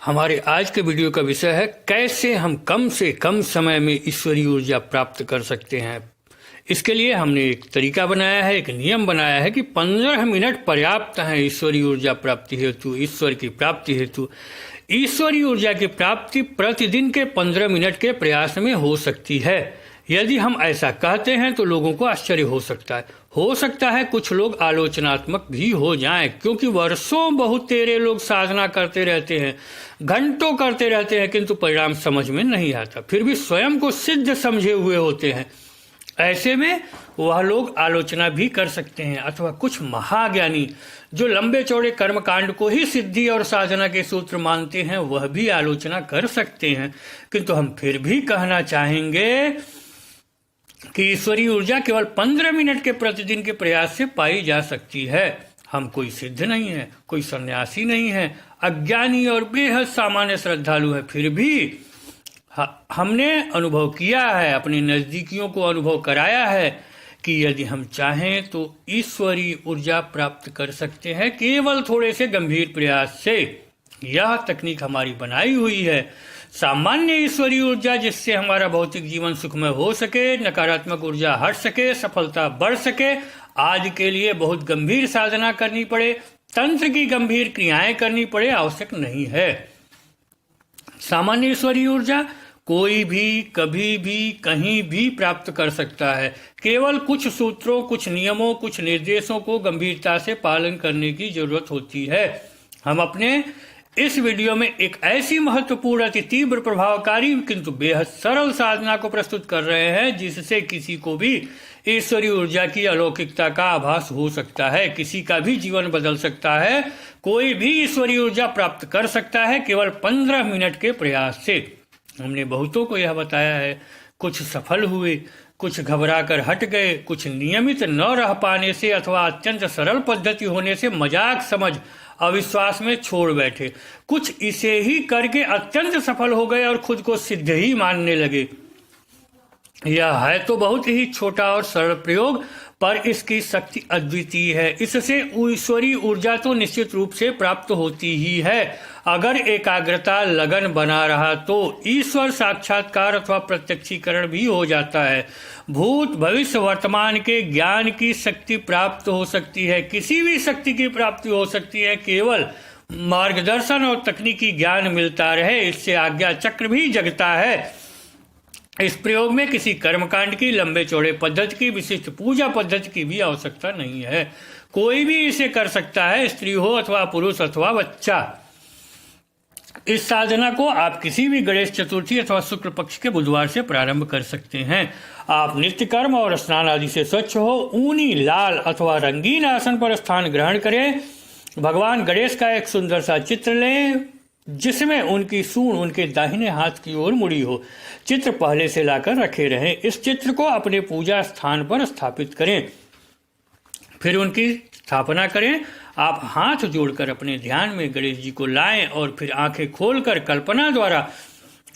हमारे आज के वीडियो का विषय है कैसे हम कम से कम समय में ईश्वरीय ऊर्जा प्राप्त कर सकते हैं। इसके लिए हमने एक तरीका बनाया है, एक नियम बनाया है कि 15 मिनट पर्याप्त हैं ईश्वरीय ऊर्जा प्राप्ति हेतु, ईश्वर की प्राप्ति हेतु। ईश्वरीय ऊर्जा की प्राप्ति प्रतिदिन के 15 मिनट के प्रयास में हो सकती है। यदि हम ऐसा कहते हैं तो लोगों को आश्चर्य हो सकता है कुछ लोग आलोचनात्मक भी हो जाएं, क्योंकि वर्षों बहुत तेरे लोग साधना करते रहते हैं, घंटों करते रहते हैं, किंतु परिणाम समझ में नहीं आता, फिर भी स्वयं को सिद्ध समझे हुए होते हैं। ऐसे में वह लोग आलोचना भी कर सकते हैं। अथवा कुछ महाज्ञानी जो लंबे चौड़े कर्मकांड को ही सिद्धि और साधना के सूत्र मानते हैं, वह भी आलोचना कर सकते हैं। किंतु हम फिर भी कहना चाहेंगे कि ईश्वरीय ऊर्जा केवल 15 मिनट के प्रतिदिन के प्रयास से पाई जा सकती है। हम कोई सिद्ध नहीं है, कोई सन्यासी नहीं है, अज्ञानी और बेहद सामान्य श्रद्धालु है, फिर भी हमने अनुभव किया है, अपने नजदीकियों को अनुभव कराया है कि यदि हम चाहें तो ईश्वरीय ऊर्जा प्राप्त कर सकते हैं केवल थोड़े से गंभीर प्रयास से। यह तकनीक हमारी बनाई हुई है। सामान्य ईश्वरीय ऊर्जा जिससे हमारा भौतिक जीवन सुखमय हो सके, नकारात्मक ऊर्जा हट सके, सफलता बढ़ सके, आज के लिए बहुत गंभीर साधना करनी पड़े, तंत्र की गंभीर क्रियाएं करनी पड़े, आवश्यक नहीं है। सामान्य ईश्वरीय ऊर्जा कोई भी कभी भी कहीं भी प्राप्त कर सकता है। केवल कुछ सूत्रों, कुछ नियमों, कुछ निर्देशों को गंभीरता से पालन करने की जरूरत होती है। हम अपने इस वीडियो में एक ऐसी महत्वपूर्ण, अति तीव्र, प्रभावकारी किंतु बेहद सरल साधना को प्रस्तुत कर रहे हैं जिससे किसी को भी ईश्वरीय ऊर्जा की अलौकिकता का आभास हो सकता है, किसी का भी जीवन बदल सकता है, कोई भी ईश्वरीय ऊर्जा प्राप्त कर सकता है केवल 15 मिनट के प्रयास से। हमने बहुतों को यह बताया है, कुछ सफल हुए, कुछ घबरा कर हट गए, कुछ नियमित न रह पाने से अथवा अत्यंत सरल पद्धति होने से मजाक समझ अविश्वास में छोड़ बैठे, कुछ इसे ही करके अत्यंत सफल हो गए और खुद को सिद्ध ही मानने लगे। यह है तो बहुत ही छोटा और सरल प्रयोग, पर इसकी शक्ति अद्वितीय है। इससे ईश्वरीय ऊर्जा तो निश्चित रूप से प्राप्त होती ही है। अगर एकाग्रता लगन बना रहा तो ईश्वर साक्षात्कार अथवा प्रत्यक्षीकरण भी हो जाता है। भूत भविष्य वर्तमान के ज्ञान की शक्ति प्राप्त हो सकती है, किसी भी शक्ति की प्राप्ति हो सकती है, केवल मार्गदर्शन और तकनीकी ज्ञान मिलता रहे, इससे आज्ञा चक्र भी जगता है। इस प्रयोग में किसी कर्मकांड की, लंबे चौड़े पद्धति की, विशिष्ट पूजा पद्धति की भी आवश्यकता नहीं है। कोई भी इसे कर सकता है, स्त्री हो अथवा पुरुष अथवा बच्चा। इस साधना को आप किसी भी गणेश चतुर्थी अथवा शुक्ल पक्ष के बुधवार से प्रारंभ कर सकते हैं। आप नित्य कर्म और स्नान आदि से स्वच्छ हो, ऊनी, लाल अथवा रंगीन आसन पर स्थान ग्रहण करें। भगवान गणेश का एक सुंदर सा चित्र लें जिसमें उनकी सूंड उनके दाहिने हाथ की ओर मुड़ी हो। चित्र पहले से लाकर रखे रहें। इस चित्र को अपने पूजा स्थान पर स्थापित करें, फिर उनकी स्थापना करें। आप हाथ जोड़कर अपने ध्यान में गणेश जी को लाएं और फिर आंखें खोलकर कल्पना द्वारा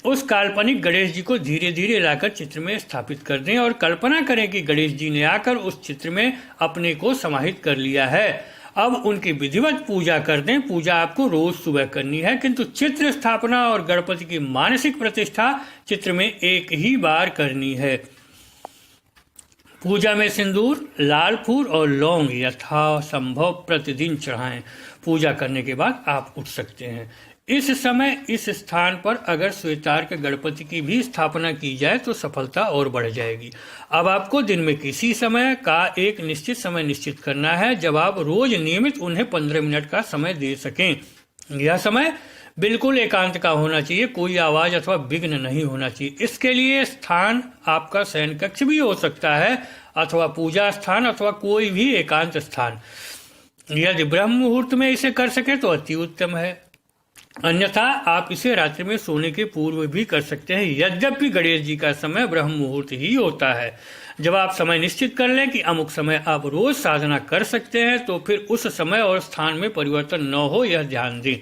उस काल्पनिक गणेश जी को धीरे धीरे लाकर चित्र में स्थापित कर दें और कल्पना करें कि गणेश जी ने आकर उस चित्र में अपने को समाहित कर लिया है। अब उनकी विधिवत पूजा कर दें। पूजा आपको रोज सुबह करनी है, किंतु चित्र स्थापना और गणपति की मानसिक प्रतिष्ठा चित्र में एक ही बार करनी है। पूजा में सिंदूर, लाल फूल और लौंग यथासंभव प्रतिदिन चढ़ाएं। पूजा करने के बाद आप उठ सकते हैं। इस समय इस स्थान पर अगर श्वेतार्क गणपति की भी स्थापना की जाए तो सफलता और बढ़ जाएगी। अब आपको दिन में किसी समय का एक निश्चित समय निश्चित करना है जब आप रोज नियमित उन्हें 15 मिनट का समय दे सकें। यह समय बिल्कुल एकांत का होना चाहिए, कोई आवाज अथवा विघ्न नहीं होना चाहिए। इसके लिए स्थान आपका शयन कक्ष भी हो सकता है अथवा पूजा स्थान अथवा कोई भी एकांत स्थान। यदि ब्रह्म मुहूर्त में इसे कर सके तो अति उत्तम है, अन्यथा आप इसे रात्रि में सोने के पूर्व भी कर सकते हैं। यद्यपि गणेश जी का समय ब्रह्म मुहूर्त ही होता है। जब आप समय निश्चित कर लें कि अमुक समय आप रोज साधना कर सकते हैं तो फिर उस समय और स्थान में परिवर्तन न हो, यह ध्यान दें।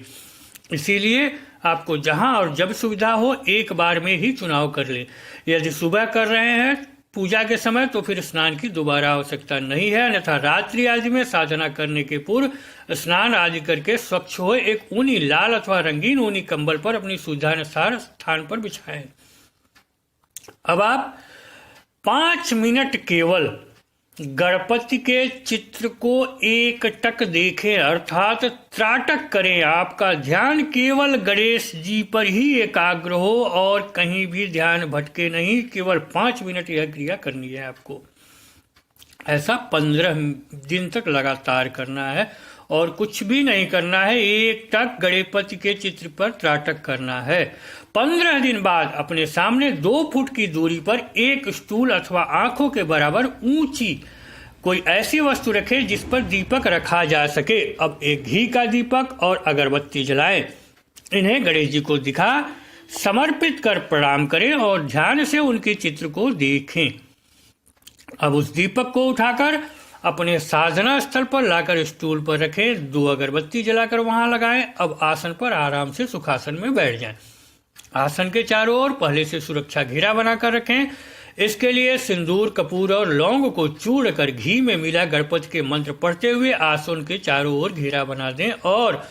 इसीलिए आपको जहां और जब सुविधा हो एक बार में ही चुनाव कर लें। यदि सुबह कर रहे हैं पूजा के समय तो फिर स्नान की दोबारा आवश्यकता नहीं है, अन्यथा रात्रि आदि में साधना करने के पूर्व स्नान आदि करके स्वच्छ हो एक ऊनी लाल अथवा रंगीन ऊनी कंबल पर अपनी सुविधानुसार स्थान पर बिछाएं। अब आप 5 मिनट केवल गणपति के चित्र को एकटक देखें, अर्थात त्राटक करें। आपका ध्यान केवल गणेश जी पर ही एकाग्र हो और कहीं भी ध्यान भटके नहीं। केवल 5 मिनट यह क्रिया करनी है आपको। ऐसा 15 दिन तक लगातार करना है और कुछ भी नहीं करना है, एकटक गणपति के चित्र पर त्राटक करना है। 15 दिन बाद अपने सामने 2 फुट की दूरी पर एक स्टूल अथवा आंखों के बराबर ऊंची कोई ऐसी वस्तु रखें जिस पर दीपक रखा जा सके। अब एक घी का दीपक और अगरबत्ती जलाएं। इन्हें गणेश जी को दिखा समर्पित कर प्रणाम करें और ध्यान से उनके चित्र को देखें। अब उस दीपक को उठाकर अपने साधना स्थल पर लाकर स्टूल पर रखें। 2 अगरबत्ती जलाकर वहां लगाएं। अब आसन पर आराम से सुखासन में बैठ जाएं। आसन के चारों ओर पहले से सुरक्षा घेरा बनाकर रखें। इसके लिए सिंदूर, कपूर और लौंग को चूड़ कर घी में मिला गणपति के मंत्र पढ़ते हुए आसन के चारों ओर घेरा बना दें और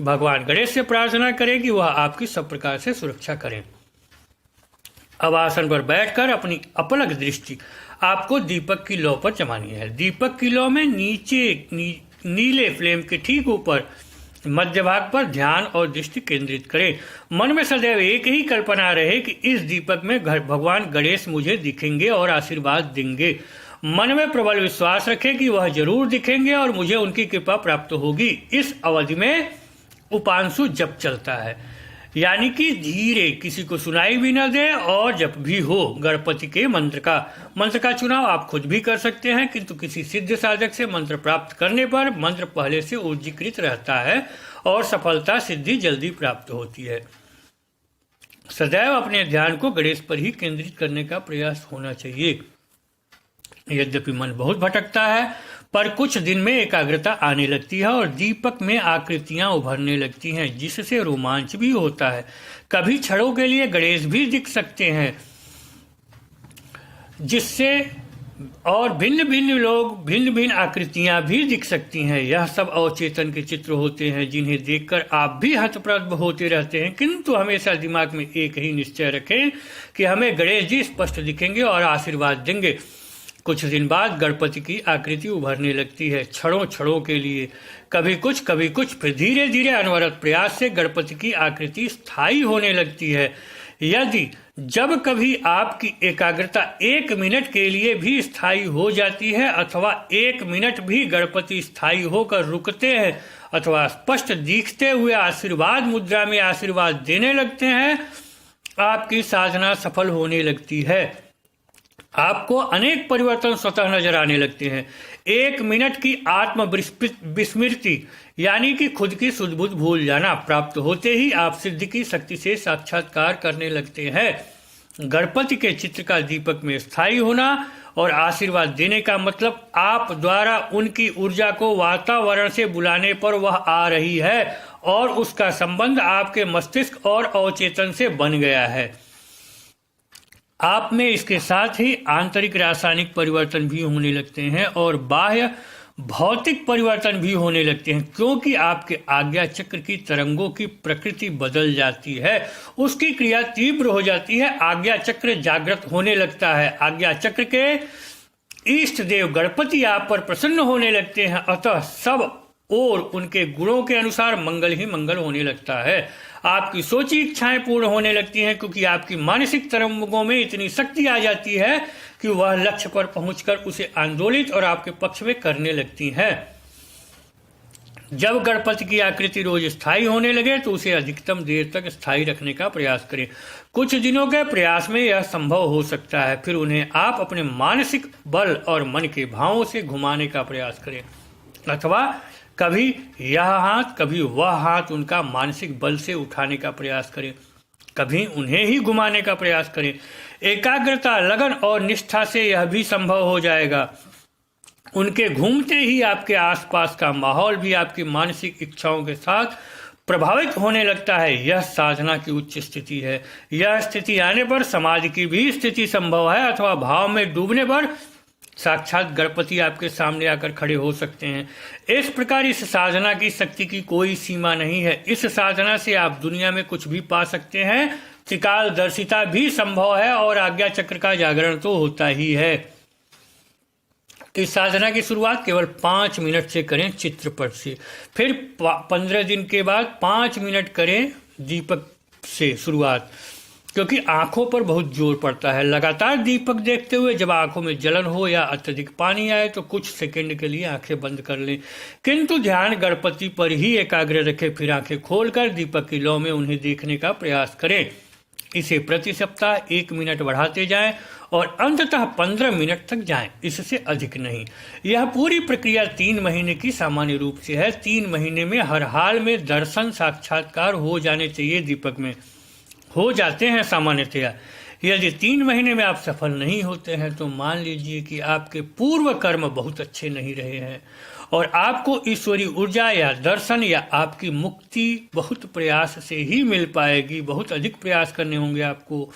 भगवान गणेश से प्रार्थना करें कि वह आपकी सब प्रकार से सुरक्षा करें। अब आसन पर बैठकर अपनी अपलक दृष्टि आपको दीपक की लौ पर जमानी है। दीपक की लौ में नीचे नीले फ्लेम के ठीक ऊपर मध्य भाग पर ध्यान और दृष्टि केंद्रित करें। मन में सदैव एक ही कल्पना रहे कि इस दीपक में भगवान गणेश मुझे दिखेंगे और आशीर्वाद देंगे। मन में प्रबल विश्वास रखें कि वह जरूर दिखेंगे और मुझे उनकी कृपा प्राप्त होगी। इस अवधि में उपांशु जप चलता है, यानी कि धीरे, किसी को सुनाई भी न दे और जब भी हो गणपति के मंत्र का चुनाव आप खुद भी कर सकते हैं, किंतु किसी सिद्ध साधक से मंत्र प्राप्त करने पर मंत्र पहले से ऊर्जीकृत रहता है और सफलता सिद्धि जल्दी प्राप्त होती है। सदैव अपने ध्यान को गणेश पर ही केंद्रित करने का प्रयास होना चाहिए। यद्यपि मन बहुत भटकता है, पर कुछ दिन में एकाग्रता आने लगती है और दीपक में आकृतियां उभरने लगती हैं, जिससे रोमांच भी होता है। कभी क्षणों के लिए गणेश भी दिख सकते हैं, जिससे और भिन्न भिन्न लोग, भिन्न भिन्न आकृतियां भी दिख सकती हैं। यह सब अवचेतन के चित्र होते हैं, जिन्हें देखकर आप भी हतप्रभ होते रहते हैं। किंतु हमेशा दिमाग में एक ही निश्चय रखें कि हमें गणेश जी स्पष्ट दिखेंगे और आशीर्वाद देंगे। कुछ दिन बाद गणपति की आकृति उभरने लगती है, क्षणों के लिए, कभी कुछ, फिर धीरे धीरे अनवरत प्रयास से गणपति की आकृति स्थायी होने लगती है। यदि जब कभी आपकी एकाग्रता 1 मिनट के लिए भी स्थायी हो जाती है अथवा 1 मिनट भी गणपति स्थायी होकर रुकते हैं अथवा स्पष्ट दिखते हुए आशीर्वाद मुद्रा में आशीर्वाद देने लगते हैं, आपकी साधना सफल होने लगती है। आपको अनेक परिवर्तन स्वतः नजर आने लगते हैं। 1 मिनट की आत्म विस्मृति, यानी कि खुद की सुध बुध भूल जाना, प्राप्त होते ही आप सिद्धि की शक्ति से साक्षात्कार करने लगते हैं। गणपति के चित्र का दीपक में स्थायी होना और आशीर्वाद देने का मतलब आप द्वारा उनकी ऊर्जा को वातावरण से बुलाने पर वह आ रही है और उसका संबंध आपके मस्तिष्क और अवचेतन से बन गया है। आप में इसके साथ ही आंतरिक रासायनिक परिवर्तन भी होने लगते हैं और बाह्य भौतिक परिवर्तन भी होने लगते हैं, क्योंकि आपके आज्ञा चक्र की तरंगों की प्रकृति बदल जाती है, उसकी क्रिया तीव्र हो जाती है, आज्ञा चक्र जागृत होने लगता है। आज्ञा चक्र के इष्ट देव गणपति आप पर प्रसन्न होने लगते हैं, अतः सब और उनके गुणों के अनुसार मंगल ही मंगल होने लगता है। आपकी सोची इच्छाएं पूर्ण होने लगती हैं, क्योंकि आपकी मानसिक तरंगों में इतनी शक्ति आ जाती है कि वह लक्ष्य पर पहुंचकर उसे आंदोलित और आपके पक्ष में करने लगती हैं। जब गणपति की आकृति रोज स्थायी होने लगे तो उसे अधिकतम देर तक स्थायी रखने का प्रयास करें। कुछ दिनों के प्रयास में यह संभव हो सकता है, फिर उन्हें आप अपने मानसिक बल और मन के भावों से घुमाने का प्रयास करें, अथवा कभी यह हाथ कभी वह हाथ उनका मानसिक बल से उठाने का प्रयास करें, कभी उन्हें ही घुमाने का प्रयास करें। एकाग्रता, लगन और निष्ठा से यह भी संभव हो जाएगा। उनके घूमते ही आपके आसपास का माहौल भी आपकी मानसिक इच्छाओं के साथ प्रभावित होने लगता है, यह साधना की उच्च स्थिति है। यह स्थिति आने पर समाधि की भी स्थिति संभव है अथवा भाव में डूबने पर साक्षात गणपति आपके सामने आकर खड़े हो सकते हैं। इस प्रकार इस साधना की शक्ति की कोई सीमा नहीं है। इस साधना से आप दुनिया में कुछ भी पा सकते हैं। त्रिकालदर्शिता भी संभव है और आज्ञा चक्र का जागरण तो होता ही है। इस साधना की शुरुआत केवल 5 मिनट से करें चित्रपट से, फिर 15 दिन के बाद 5 मिनट करें दीपक से शुरुआत, क्योंकि आंखों पर बहुत जोर पड़ता है। लगातार दीपक देखते हुए जब आंखों में जलन हो या अत्यधिक पानी आए तो कुछ सेकंड के लिए आंखें बंद कर लें, किंतु ध्यान गणपति पर ही एकाग्र रखें। फिर आंखें खोलकर दीपक की लौ में उन्हें देखने का प्रयास करें। इसे प्रति सप्ताह 1 मिनट बढ़ाते जाएं और अंततः 15 मिनट तक जाएं, इससे अधिक नहीं। यह पूरी प्रक्रिया 3 महीने की सामान्य रूप से है। 3 महीने में हर हाल में दर्शन साक्षात्कार हो जाने चाहिए। दीपक में हो जाते हैं सामान्यतया। यदि 3 महीने में आप सफल नहीं होते हैं तो मान लीजिए कि आपके पूर्व कर्म बहुत अच्छे नहीं रहे हैं और आपको ईश्वरीय ऊर्जा या दर्शन या आपकी मुक्ति बहुत प्रयास से ही मिल पाएगी। बहुत अधिक प्रयास करने होंगे आपको।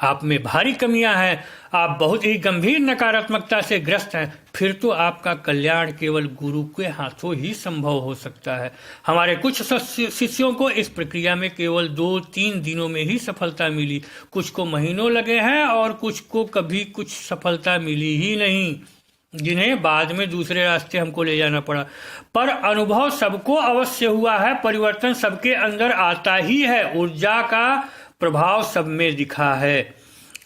आप में भारी कमियां हैं, आप बहुत ही गंभीर नकारात्मकता से ग्रस्त हैं, फिर तो आपका कल्याण केवल गुरु के हाथों ही संभव हो सकता है। हमारे कुछ शिष्यों को इस प्रक्रिया में केवल 2-3 दिनों में ही सफलता मिली, कुछ को महीनों लगे हैं और कुछ को कभी कुछ सफलता मिली ही नहीं, जिन्हें बाद में दूसरे रास्ते हमको ले जाना पड़ा। पर अनुभव सबको अवश्य हुआ है। परिवर्तन सबके अंदर आता ही है। ऊर्जा का प्रभाव सब में दिखा है।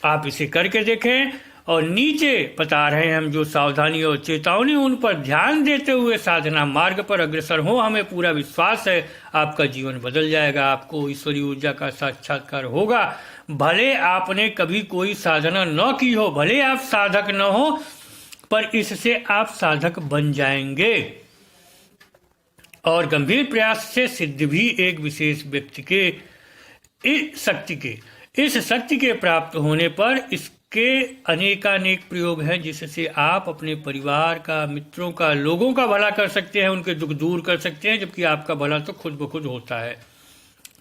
आप इसे करके देखें और नीचे बता रहे हैं हम जो सावधानी और चेतावनी, उन पर ध्यान देते हुए साधना मार्ग पर अग्रसर हो। हमें पूरा विश्वास है आपका जीवन बदल जाएगा, आपको ईश्वरीय ऊर्जा का साक्षात्कार होगा। भले आपने कभी कोई साधना न की हो, भले आप साधक न हो, पर इससे आप साधक बन जाएंगे। और गंभीर प्रयास से सिद्ध भी एक विशेष व्यक्ति के इस शक्ति के प्राप्त होने पर इसके अनेकानेक प्रयोग हैं, जिससे आप अपने परिवार का, मित्रों का, लोगों का भला कर सकते हैं, उनके दुख दूर कर सकते हैं, जबकि आपका भला तो खुद ब खुद होता है।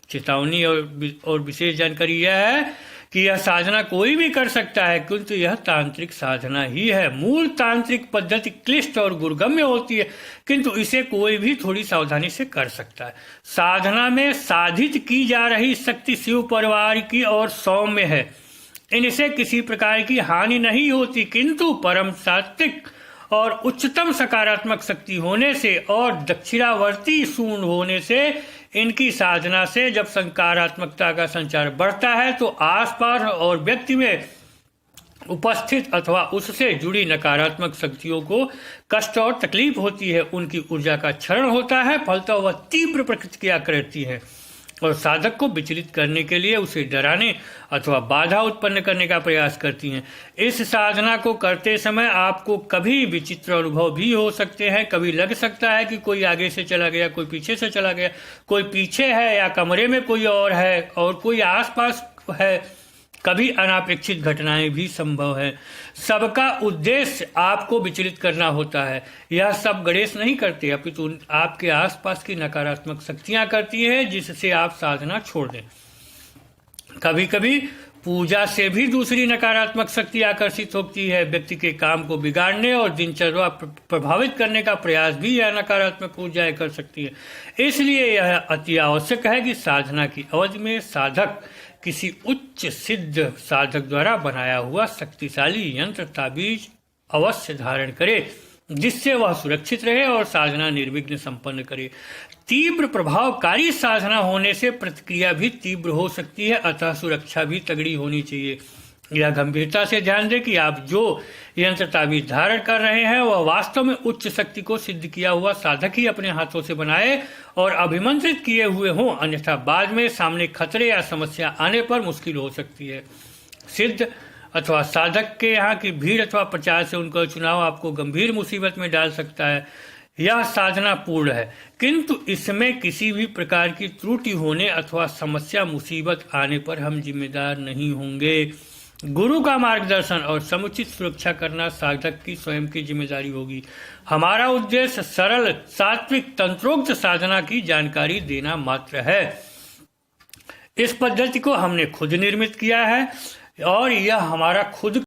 चेतावनी और विशेष जानकारी यह है कि यह साधना कोई भी कर सकता है, किंतु यह तांत्रिक साधना ही है। मूल तांत्रिक पद्धति क्लिष्ट और गुरुगम्य होती है, किंतु इसे कोई भी थोड़ी सावधानी से कर सकता है। साधना में साधित की जा रही शक्ति शिव परिवार की और सौम्य है। इनसे किसी प्रकार की हानि नहीं होती, किंतु परम सात्विक और उच्चतम सकारात्मक शक्ति होने से और दक्षिणावर्ती शून्य होने से, इनकी साधना से जब सकारात्मकता का संचार बढ़ता है तो आसपास और व्यक्ति में उपस्थित अथवा उससे जुड़ी नकारात्मक शक्तियों को कष्ट और तकलीफ होती है, उनकी ऊर्जा का क्षरण होता है, फलतः वह तीव्र प्रतिक्रिया करती है और साधक को विचलित करने के लिए उसे डराने अथवा बाधा उत्पन्न करने का प्रयास करती हैं। इस साधना को करते समय आपको कभी विचित्र अनुभव भी हो सकते हैं। कभी लग सकता है कि कोई आगे से चला गया, कोई पीछे से चला गया, कोई पीछे है या कमरे में कोई और है और कोई आसपास है। कभी अनापेक्षित घटनाएं भी संभव है। सबका उद्देश्य आपको विचलित करना होता है। यह सब गणेश नहीं करते, अपितु आपके आसपास की नकारात्मक शक्तियां करती है, जिससे आप साधना छोड़ दें। कभी कभी पूजा से भी दूसरी नकारात्मक शक्ति आकर्षित होती है। व्यक्ति के काम को बिगाड़ने और दिनचर्या प्रभावित करने का प्रयास भी यह नकारात्मक ऊर्जाएं कर सकती है। इसलिए यह अति आवश्यक है कि साधना की अवधि में साधक किसी उच्च सिद्ध साधक द्वारा बनाया हुआ शक्तिशाली यंत्र ताबीज अवश्य धारण करे, जिससे वह सुरक्षित रहे और साधना निर्विघ्न संपन्न करे। तीव्र प्रभावकारी साधना होने से प्रतिक्रिया भी तीव्र हो सकती है, अतः सुरक्षा भी तगड़ी होनी चाहिए। यह गंभीरता से ध्यान दें कि आप जो यंत्र ताबीज धारण कर रहे हैं वह वास्तव में उच्च शक्ति को सिद्ध किया हुआ साधक ही अपने हाथों से बनाए और अभिमंत्रित किए हुए हों, अन्यथा बाद में सामने खतरे या समस्या आने पर मुश्किल हो सकती है। सिद्ध अथवा साधक के यहाँ की भीड़ अथवा प्रचार से उनका चुनाव आपको गंभीर मुसीबत में डाल सकता है। यह साधना पूर्ण है, किंतु इसमें किसी भी प्रकार की त्रुटि होने अथवा समस्या मुसीबत आने पर हम जिम्मेदार नहीं होंगे। गुरु का मार्गदर्शन और समुचित सुरक्षा करना साधक की स्वयं की जिम्मेदारी होगी। हमारा उद्देश्य सरल सात्विक तंत्रोक्त साधना की जानकारी देना मात्र है। इस पद्धति को हमने खुद निर्मित किया है और यह हमारा खुद